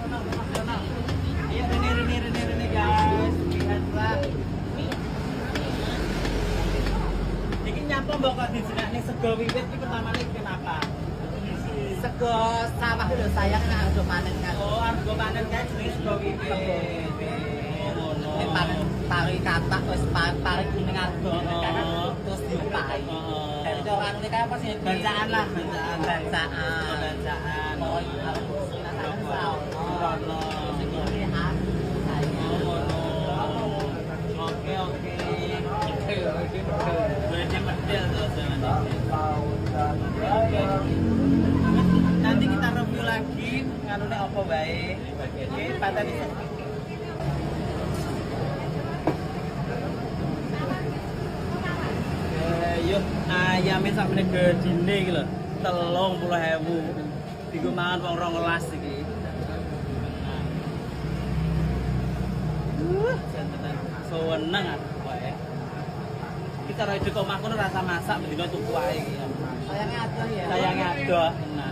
Iya, Rene guys. Lihatlah. Ini nyapa mbok kok dijenakne sego wiwit iki pertamane kenapa? Sego sawah lho sayang nek arep panen kan. Oh, arep panen guys jenenge sego wiwit. Nek panen pari katak wis pari kuning argo terus diupai. Dari orang ini kayak apa sih? Bancaan lah, bancaan. Bancaan. Oh, arep sunat tahu. Rono. Iki hak saya. Oke. Berarti medel tuh nanti kita review lagi nganune apa baik. Oke, pateni. Yuk ayamnya sampai gedine iki lho. 30.000. Digo mangan wong 12 iki. Seneng aku wae. Kita ra hidup omah kono rasa masak mendingan tuku wae iki. Sayangnya adoh ya. Sayangnya adoh. Nah.